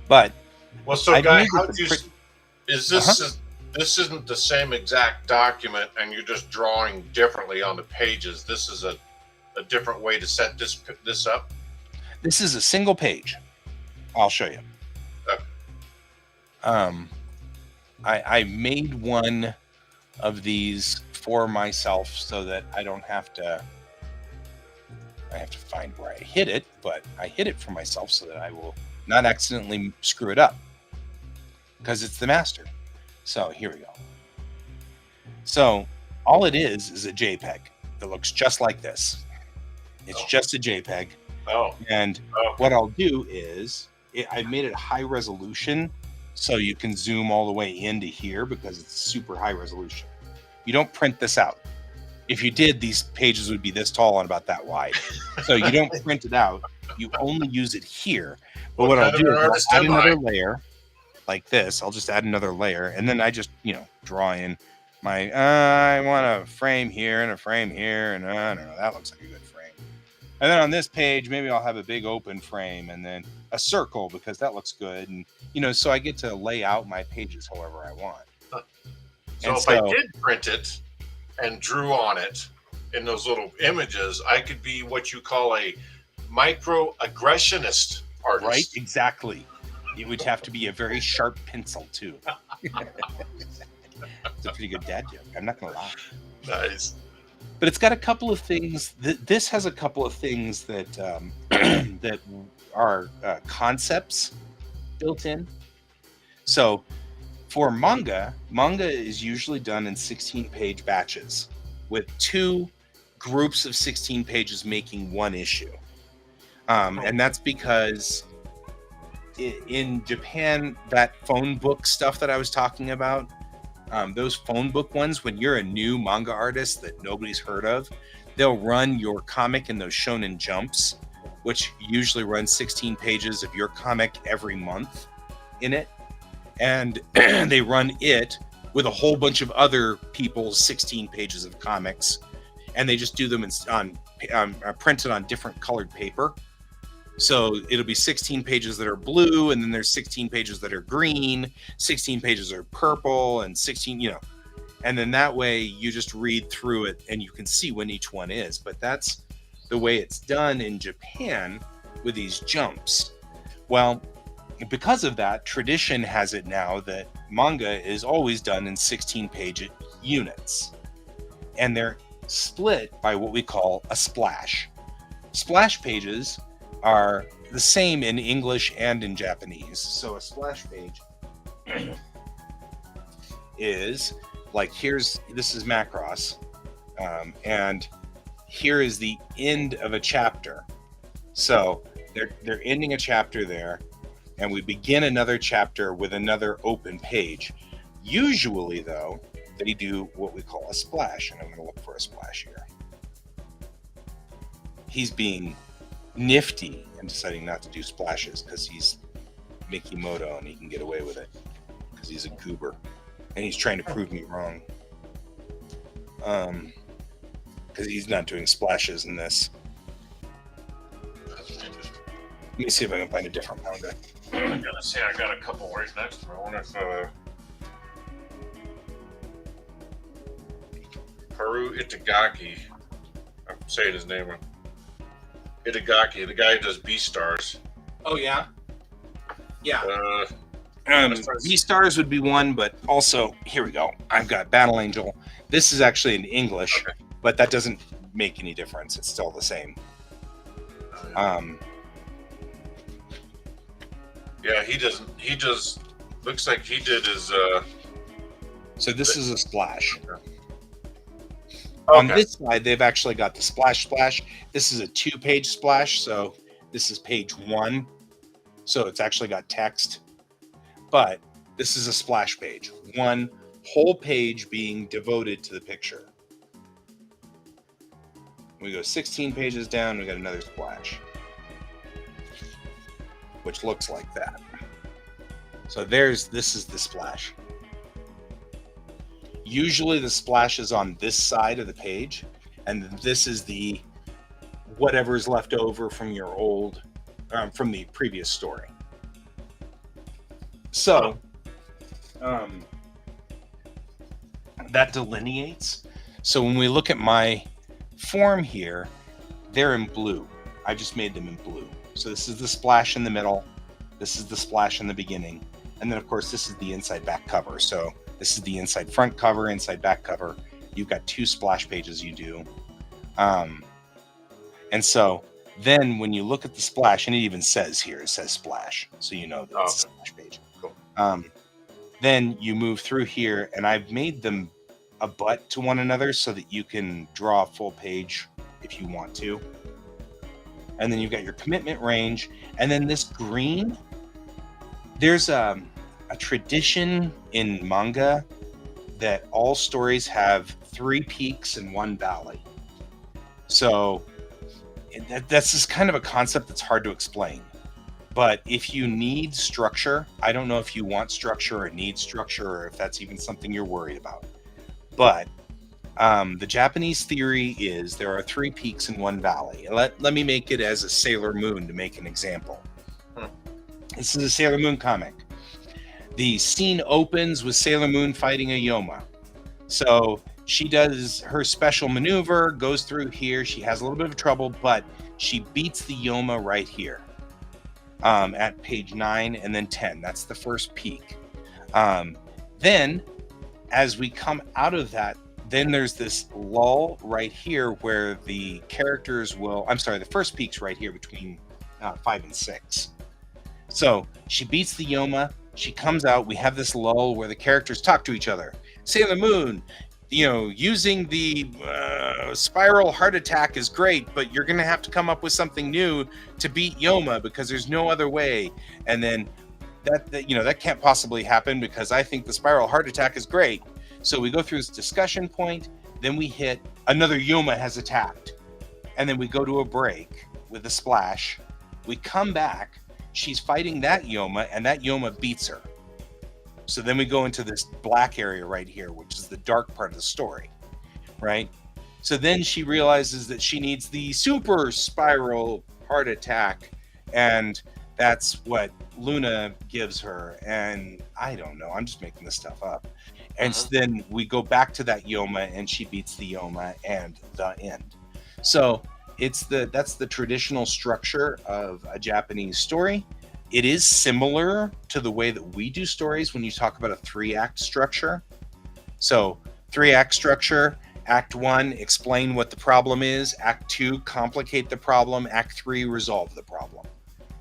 But so Guy, this isn't the same exact document, and you're just drawing differently on the pages. This is a different way to set this up. This is a single page. I'll show you. Okay. I made one of these for myself so that I don't have to. I have to find where I hid it, but I hid it for myself so that I will not accidentally screw it up, because it's the master. So here we go. So all it is a JPEG that looks just like this. It's just a JPEG. And what I'll do is I made it high resolution so you can zoom all the way into here because it's super high resolution. You don't print this out. If you did, these pages would be this tall and about that wide. So you don't print it out. You only use it here. But what I'll do is I'll add another layer like this. I'll just add another layer. And then I just, draw in my, I want a frame here and a frame here. And I don't know, that looks like a good frame. And then on this page, maybe I'll have a big open frame and then a circle because that looks good. And, so I get to lay out my pages however I want. So if I did print it and drew on it in those little images, I could be what you call a microaggressionist artist. Right, exactly. It would have to be a very sharp pencil too. It's a pretty good dad joke. I'm not gonna lie. Nice. But it's got a couple of things. This has a couple of things that that are concepts built in. So for manga is usually done in 16-page batches with 2 groups of 16 pages making one issue. And that's because in Japan, that phone book stuff that I was talking about, those phone book ones, when you're a new manga artist that nobody's heard of, they'll run your comic in those Shonen Jumps, which usually run 16 pages of your comic every month in it. And they run it with a whole bunch of other people's 16 pages of comics. And they just do them printed on different colored paper. So it'll be 16 pages that are blue, and then there's 16 pages that are green, 16 pages are purple, and 16, and then that way you just read through it and you can see when each one is. But that's the way it's done in Japan with these jumps. Well, because of that, tradition has it now that manga is always done in 16-page units. And they're split by what we call a splash. Splash pages are the same in English and in Japanese. So a splash page is like, this is Macross, and here is the end of a chapter. So they're ending a chapter there, and we begin another chapter with another open page. Usually, though, they do what we call a splash, and I'm going to look for a splash here. He's being nifty and deciding not to do splashes because he's Mikimoto and he can get away with it because he's a goober and he's trying to prove me wrong. Because he's not doing splashes in this. Let me see if I can find a different manga. I'm gonna say I got a couple right next to me. I wonder if Haru Itagaki, I'm saying his name wrong. Itagaki, the guy who does B-Stars. Oh yeah, yeah. Uh, V-Stars would be one, but also here we go. I've got Battle Angel. This is actually in English, Okay. but that doesn't make any difference. It's still the same. Yeah, he doesn't. He just looks like he did his. So this is a splash. Okay. On this side, they've actually got the splash. This is a 2-page splash, so this is page 1. So it's actually got text. But this is a splash page. One whole page being devoted to the picture. We go 16 pages down, we got another splash, which looks like that. So this is the splash. Usually the splash is on this side of the page, and this is the whatever's left over from your old, from the previous story. So that delineates. So when we look at my form here, they're in blue. I just made them in blue. So this is the splash in the middle, this is the splash in the beginning, and then of course this is the inside back cover. So this is the inside front cover, inside back cover. You've got 2 splash pages you do. And so then when you look at the splash, and it even says here, it says splash, so you know that it's a splash page. Cool. Then you move through here, and I've made them a butt to one another so that you can draw a full page if you want to. And then you've got your commitment range, and then this green, there's a tradition in manga that all stories have 3 peaks and 1 valley. So that's just kind of a concept that's hard to explain. But if you need structure, I don't know if you want structure or need structure, or if that's even something you're worried about. But the Japanese theory is there are 3 peaks and 1 valley. Let me make it as a Sailor Moon to make an example. This is a Sailor Moon comic. The scene opens with Sailor Moon fighting a Yoma. So she does her special maneuver, goes through here. She has a little bit of trouble, but she beats the Yoma right here at page 9 and then 10. That's the first peak. Then, as we come out of that, then there's this lull right here where the characters will... I'm sorry, the first peak's right here between 5 and 6. So she beats the Yoma. She comes out. We have this lull where the characters talk to each other. Sailor Moon, using the spiral heart attack is great, but you're going to have to come up with something new to beat Yoma because there's no other way. And then that can't possibly happen because I think the spiral heart attack is great. So we go through this discussion point. Then we hit another Yoma has attacked. And then we go to a break with a splash. We come back. She's fighting that Yoma, and that Yoma beats her. So then we go into this black area right here, which is the dark part of the story, right? So then she realizes that she needs the super spiral heart attack, and that's what Luna gives her. And I don't know, I'm just making this stuff up. And so then we go back to that Yoma, and she beats the Yoma, and the end. So that's the traditional structure of a Japanese story. It is similar to the way that we do stories when you talk about a 3-act structure. So 3-act structure, Act 1, explain what the problem is. Act 2, complicate the problem. Act 3, resolve the problem,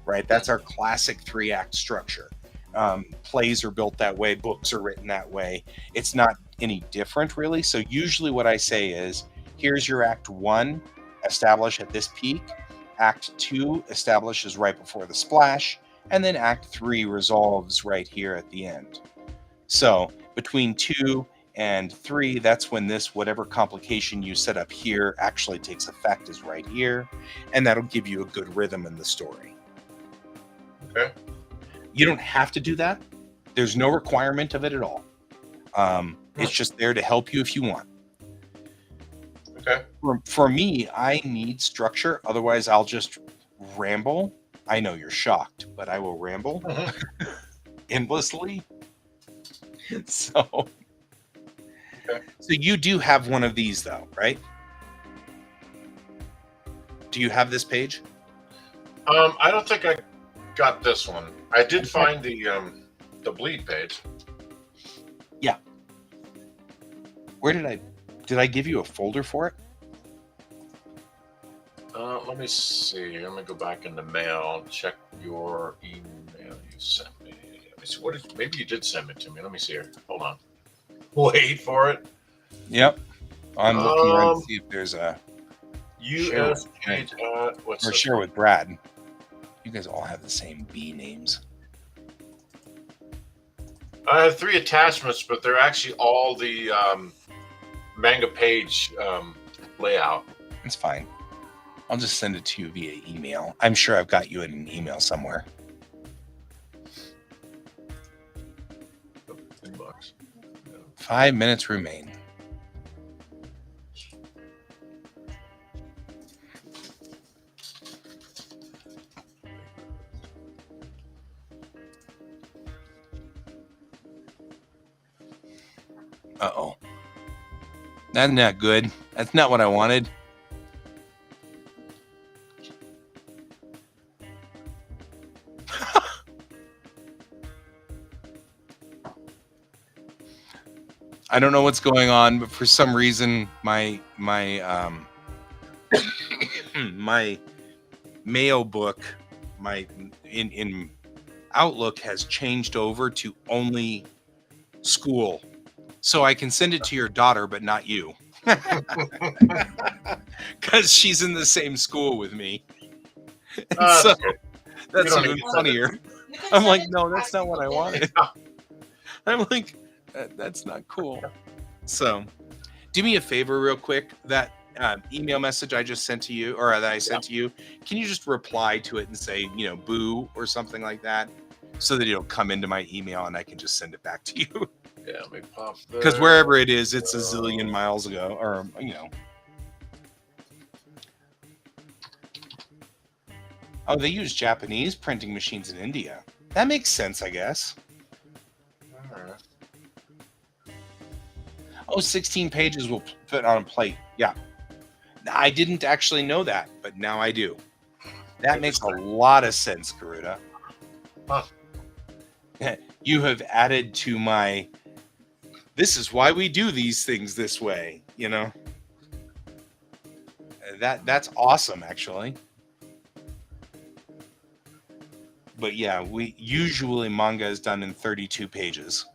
right? That's our classic 3-act structure. Plays are built that way. Books are written that way. It's not any different, really. So usually what I say is, here's your Act 1, establish at this peak. Act 2 establishes right before the splash. And then Act 3 resolves right here at the end. So between 2 and 3, that's when this whatever complication you set up here actually takes effect, is right here. And that'll give you a good rhythm in the story. Okay. You don't have to do that. There's no requirement of it at all. It's just there to help you if you want. Okay. For me, I need structure. Otherwise, I'll just ramble. I know you're shocked, but I will ramble endlessly. So you do have one of these, though, right? Do you have this page? I don't think I got this one. I did find the bleed page. Yeah. Where did I give you a folder for it? Let me see. Let me go back in the mail. Check your email you sent me. Let me see. Maybe you did send it to me. Let me see here. Hold on. Wait for it. Yep. I'm looking around to see if there's a U.S. page. What's or this? share with Brad. You guys all have the same B names. I have 3 attachments, but they're actually all the manga page layout. It's fine. I'll just send it to you via email. I'm sure I've got you in an email somewhere. $10. 5 minutes remain. Uh-oh. That's not good. That's not what I wanted. I don't know what's going on, but for some reason my my mail book, in Outlook has changed over to only school. So I can send it to your daughter, but not you. Because she's in the same school with me. So that's even funnier. I'm like, no, that's not what I wanted. I'm like, that's not cool. So do me a favor real quick. That email message I just sent to you, or that I sent to you, can you just reply to it and say, boo or something like that, so that it'll come into my email and I can just send it back to you? Yeah, let me pop that. Because wherever it is, it's a zillion miles ago, or Oh, they use Japanese printing machines in India. That makes sense, I guess. All right. Oh, 16 pages will fit on a plate. Yeah. I didn't actually know that, but now I do. That makes a lot of sense, Garuda. Huh. You have added to my, this is why we do these things this way, That's awesome, actually. But yeah, usually manga is done in 32 pages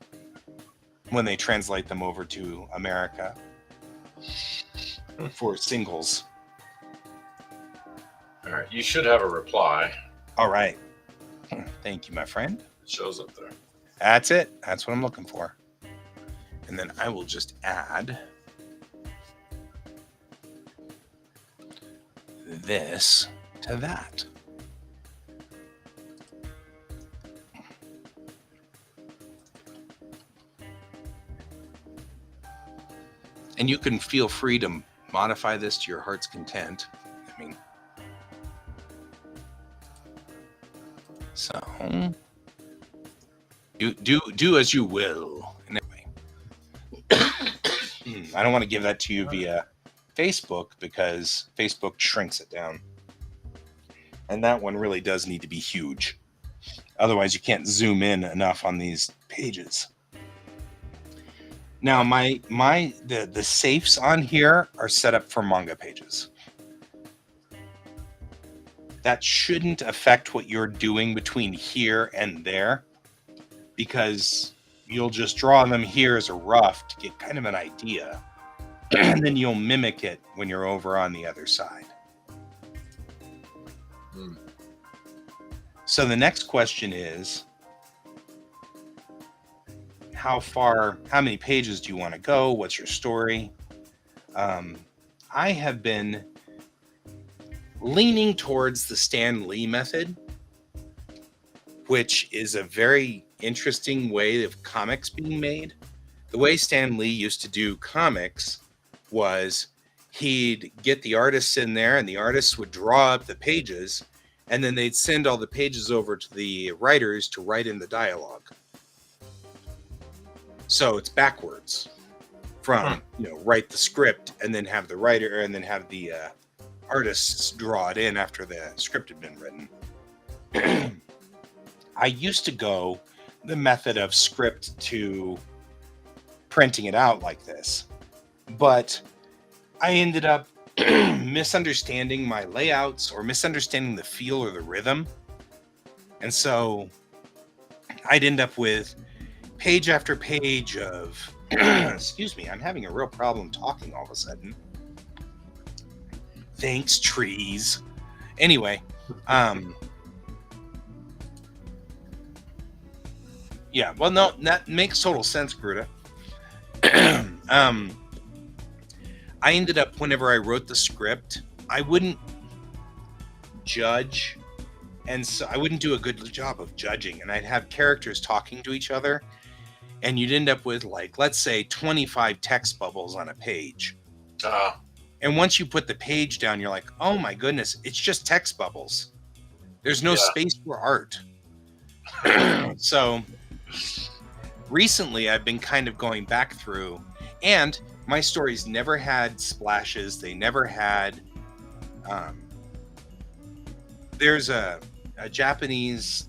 when they translate them over to America for singles. All right, you should have a reply. All right. Thank you, my friend. It shows up there. That's it. That's what I'm looking for. And then I will just add this to that. And you can feel free to modify this to your heart's content. I mean, so you do as you will. Anyway, I don't want to give that to you via Facebook because Facebook shrinks it down, and that one really does need to be huge. Otherwise, you can't zoom in enough on these pages. Now, the safes on here are set up for manga pages. That shouldn't affect what you're doing between here and there, because you'll just draw them here as a rough to get kind of an idea, and then you'll mimic it when you're over on the other side. So the next question is, how many pages do you want to go? What's your story? I have been leaning towards the Stan Lee method, which is a very interesting way of comics being made. The way Stan Lee used to do comics was he'd get the artists in there and the artists would draw up the pages, and then they'd send all the pages over to the writers to write in the dialogue. So it's backwards from, write the script and then have the writer and then have the artists draw it in after the script had been written. I used to go the method of script to printing it out like this, but I ended up misunderstanding my layouts or misunderstanding the feel or the rhythm. And so I'd end up with page after page of, excuse me, I'm having a real problem talking all of a sudden. Thanks, trees. Anyway, yeah, well, no, that makes total sense, Gruta. I ended up, whenever I wrote the script, I wouldn't judge, and so I wouldn't do a good job of judging, and I'd have characters talking to each other, and you'd end up with, like, let's say 25 text bubbles on a page. And once you put the page down, you're like, oh my goodness, it's just text bubbles. There's no space for art. So recently I've been kind of going back through, and my stories never had splashes. They never had, there's a Japanese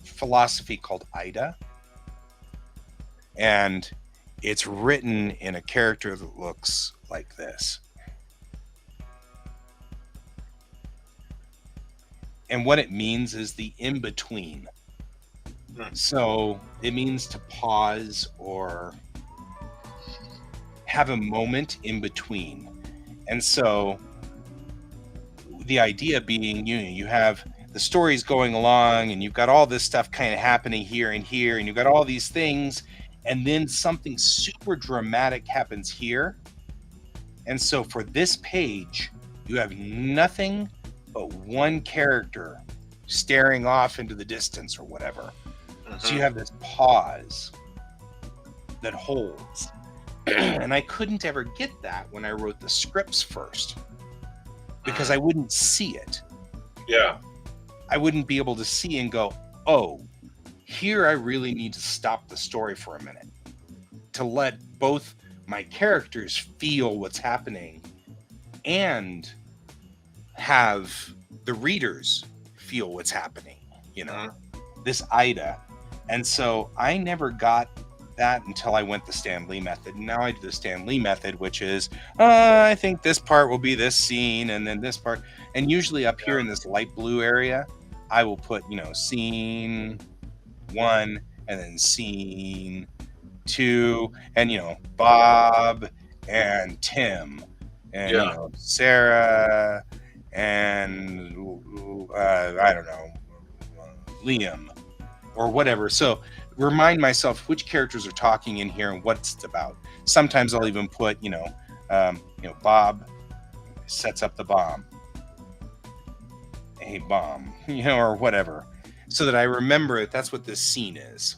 philosophy called Ida, and it's written in a character that looks like this. And what it means is the in-between. So it means to pause or have a moment in between. And so the idea being, you have the stories going along, and you've got all this stuff kind of happening here and here, and you've got all these things, and then something super dramatic happens here. And so for this page, you have nothing but one character staring off into the distance or whatever. So you have this pause that holds. And I couldn't ever get that when I wrote the scripts first, because I wouldn't see it. Yeah. I wouldn't be able to see and go, oh, here I really need to stop the story for a minute to let both my characters feel what's happening and have the readers feel what's happening, this Ida. And so I never got that until I went the Stan Lee method. And now I do the Stan Lee method, which is, I think this part will be this scene, and then this part. And usually up here in this light blue area, I will put, scene 1, and then scene 2, and, Bob and Tim, and, Sarah, and, I don't know, Liam, or whatever. So remind myself which characters are talking in here and what it's about. Sometimes I'll even put, Bob sets up the bomb. A bomb, or whatever, so that I remember it. That's what this scene is.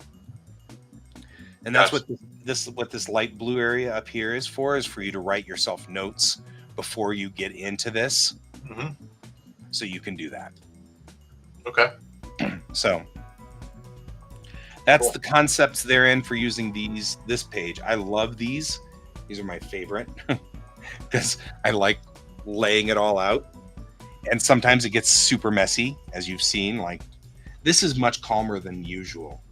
And that's what this light blue area up here is for you to write yourself notes before you get into this. So you can do that. Okay. So that's cool. The concepts therein for using this page. I love these. These are my favorite because I like laying it all out. And sometimes it gets super messy, as you've seen. Like, this is much calmer than usual.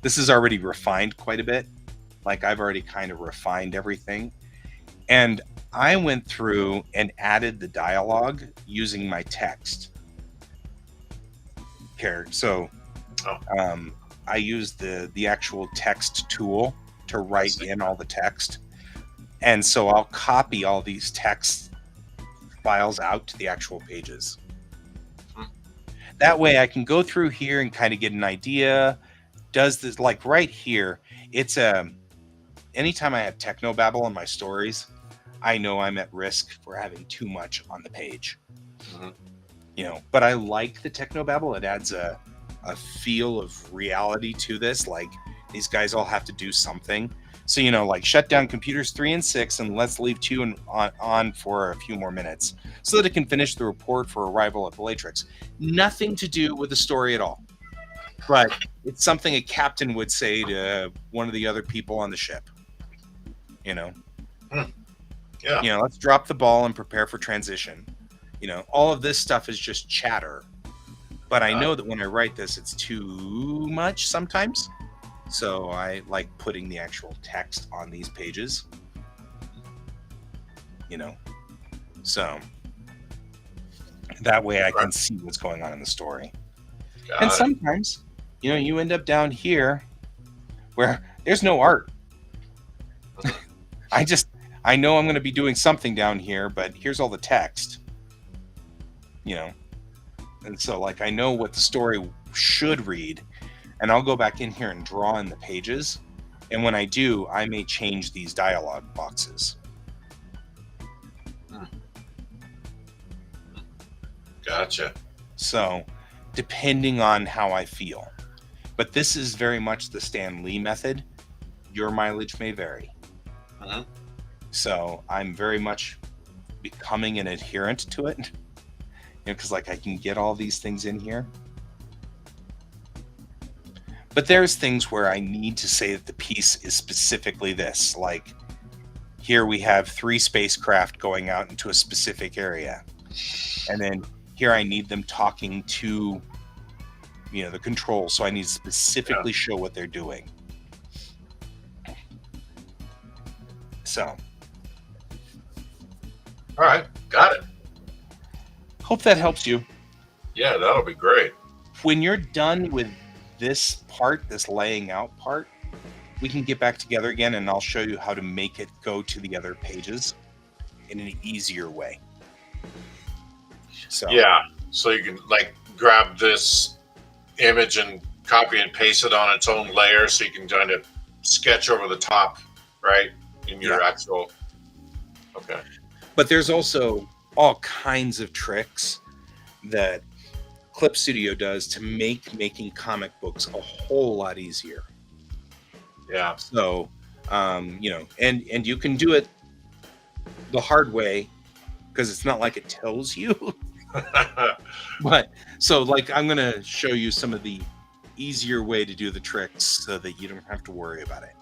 This is already refined quite a bit. Like, I've already kind of refined everything. And I went through and added the dialogue using my text. So I used the actual text tool to write in all the text. And so I'll copy all these text files out to the actual pages. That way I can go through here and kind of get an idea. Does this, like right here, it's anytime I have technobabble in my stories, I know I'm at risk for having too much on the page. But I like the technobabble. It adds a feel of reality to this. Like, these guys all have to do something. So, like, shut down computers 3 and 6 and let's leave 2 on for a few more minutes so that it can finish the report for arrival at Bellatrix. Nothing to do with the story at all. But it's something a captain would say to one of the other people on the ship. Yeah. Let's drop the ball and prepare for transition. all of this stuff is just chatter. But I know that when I write this, it's too much sometimes. So I like putting the actual text on these pages. So that way I can see what's going on in the story. And sometimes, you end up down here where there's no art. I know I'm going to be doing something down here, but here's all the text. And so like I know what the story should read, and I'll go back in here and draw in the pages. And when I do, I may change these dialogue boxes. Gotcha. So, depending on how I feel. But this is very much the Stan Lee method. Your mileage may vary. So, I'm very much becoming an adherent to it. Because like I can get all these things in here. But there's things where I need to say that the piece is specifically this. Like, here we have 3 spacecraft going out into a specific area. And then here I need them talking to, the controls. So I need to specifically show what they're doing. So. All right. Got it. Hope that helps you. Yeah, that'll be great. When you're done with this part, this laying out part, we can get back together again and I'll show you how to make it go to the other pages in an easier way. So so you can like grab this image and copy and paste it on its own layer, so you can kind of sketch over the top, right? In your actual. Okay. But there's also all kinds of tricks that Clip Studio does to make making comic books a whole lot easier. Yeah. So, and you can do it the hard way because it's not like it tells you. But so like I'm going to show you some of the easier way to do the tricks so that you don't have to worry about it.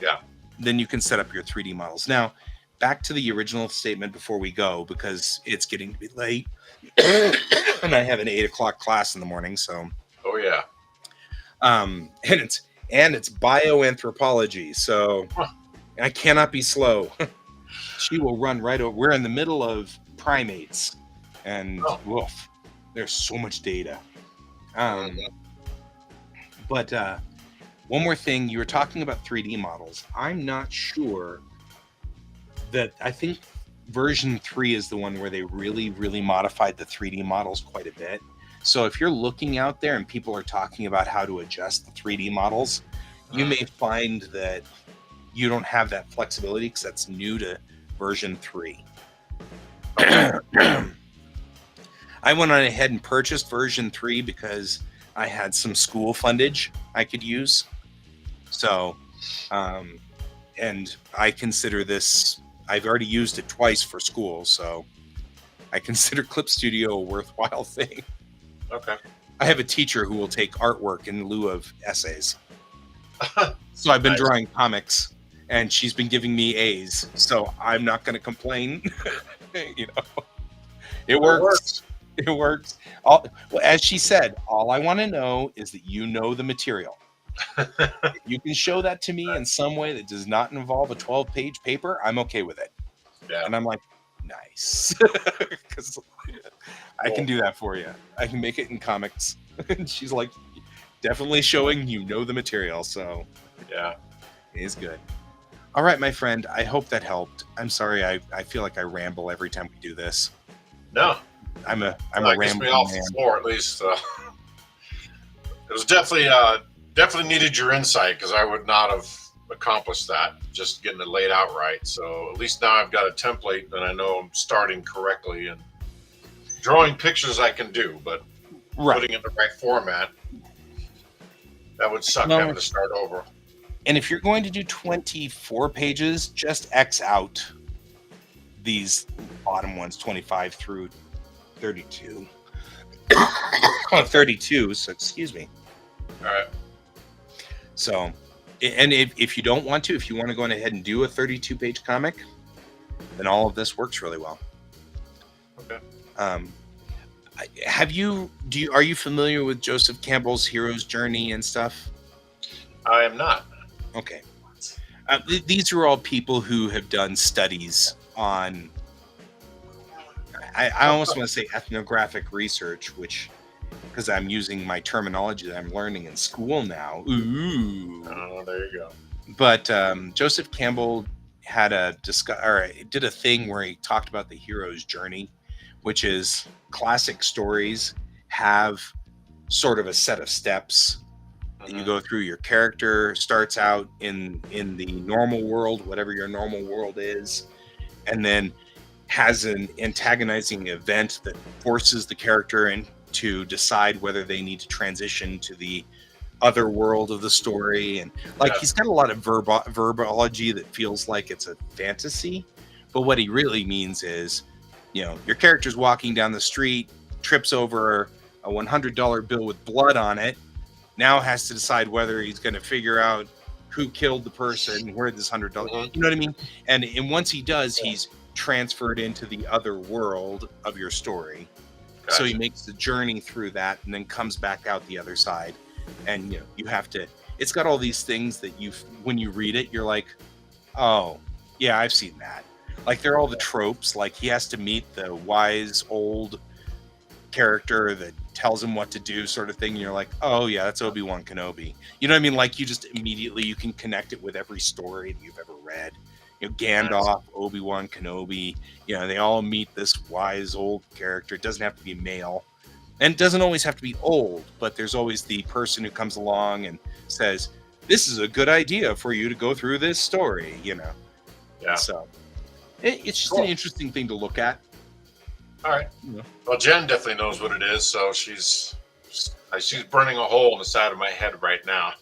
Yeah. Then you can set up your 3D models. Now, back to the original statement before we go, because it's getting to be late and I have an 8:00 class in the morning. So, oh yeah. And it's bioanthropology. So I cannot be slow. She will run right over. We're in the middle of primates and woof, there's so much data. But one more thing, you were talking about 3D models. I'm not sure that, I think version 3 is the one where they really, really modified the 3D models quite a bit. So if you're looking out there and people are talking about how to adjust the 3D models, you may find that you don't have that flexibility because that's new to version 3. I went on ahead and purchased version 3 because I had some school fundage I could use. So, and I consider this, I've already used it twice for school, so I consider Clip Studio a worthwhile thing. Okay. I have a teacher who will take artwork in lieu of essays. So I've been drawing comics, and she's been giving me A's, so I'm not going to complain. It works. It works. Well, as she said, all I want to know is that you know the material. If you can show that to me in some way that does not involve a 12-page paper, I'm okay with it. Yeah. And I'm like, nice. Because I can do that for you. I can make it in comics. And she's like, definitely showing you know the material. So yeah, it is good. All right, my friend. I hope that helped. I'm sorry. I feel like I ramble every time we do this. No. I'm a rambling man. Me off the floor, at least. It was definitely needed your insight, because I would not have accomplished that just getting it laid out right. So at least now I've got a template and I know I'm starting correctly, and drawing pictures I can do, but putting it in the right format, that would suck having to start over. And if you're going to do 24 pages, just X out these bottom ones, 25 through 32. 32, so excuse me. All right. So, and if you don't want to, if you want to go ahead and do a 32-page comic, then all of this works really well. Um, are you familiar with Joseph Campbell's hero's journey and stuff? I am not. Okay. These are all people who have done studies on, I almost want to say ethnographic research, which, because I'm using my terminology that I'm learning in school now. Ooh. Oh, there you go. But Joseph Campbell did a thing where he talked about the hero's journey, which is classic stories have sort of a set of steps that you go through. Your character starts out in the normal world, whatever your normal world is, and then has an antagonizing event that forces the character in to decide whether they need to transition to the other world of the story. And he's got a lot of verbology that feels like it's a fantasy, but what he really means is, your character's walking down the street, trips over a $100 bill with blood on it, now has to decide whether he's going to figure out who killed the person, where this $100, you know what I mean? And once he does, he's transferred into the other world of your story. Gotcha. So he makes the journey through that and then comes back out the other side. And you have to, it's got all these things that when you read it, you're like, oh yeah, I've seen that. Like, they're all the tropes. Like, he has to meet the wise old character that tells him what to do, sort of thing. And you're like, oh yeah, that's Obi-Wan Kenobi. You know what I mean? Like, you just immediately, you can connect it with every story that you've ever read. Gandalf, Obi-Wan Kenobi, they all meet this wise old character. It doesn't have to be male. And it doesn't always have to be old, but there's always the person who comes along and says, this is a good idea for you to go through this story, Yeah. So it's just an interesting thing to look at. All right. Well, Jen definitely knows what it is, so she's burning a hole in the side of my head right now.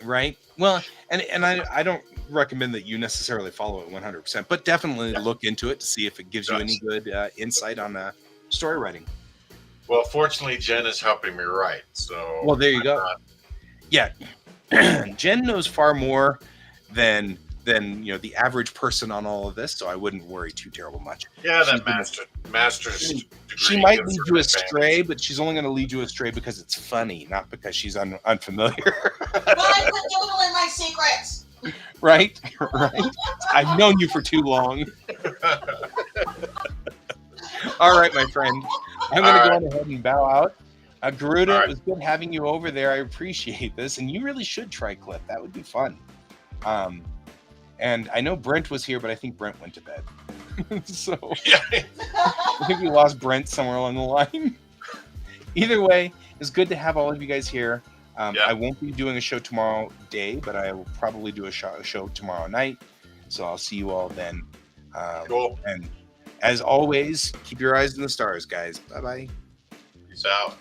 Right. Well, and I don't recommend that you necessarily follow it 100%, but definitely look into it to see if it gives you any good insight on story writing. Well, fortunately, Jen is helping me write. So well, there you go. Yeah, Jen knows far more than the average person on all of this, so I wouldn't worry too terrible much. Yeah, that master's degree. She might lead you astray, but she's only going to lead you astray because it's funny, not because she's unfamiliar. But I put doodle in my secrets. Right. I've known you for too long. All right, my friend. I'm going to go on ahead and bow out. Garuda, it was good having you over there. I appreciate this. And you really should try Clip. That would be fun. And I know Brent was here, but I think Brent went to bed. So I think we lost Brent somewhere along the line. Either way, it's good to have all of you guys here. I won't be doing a show tomorrow day, but I will probably do a show tomorrow night. So I'll see you all then. Cool. And as always, keep your eyes on the stars, guys. Bye-bye. Peace out.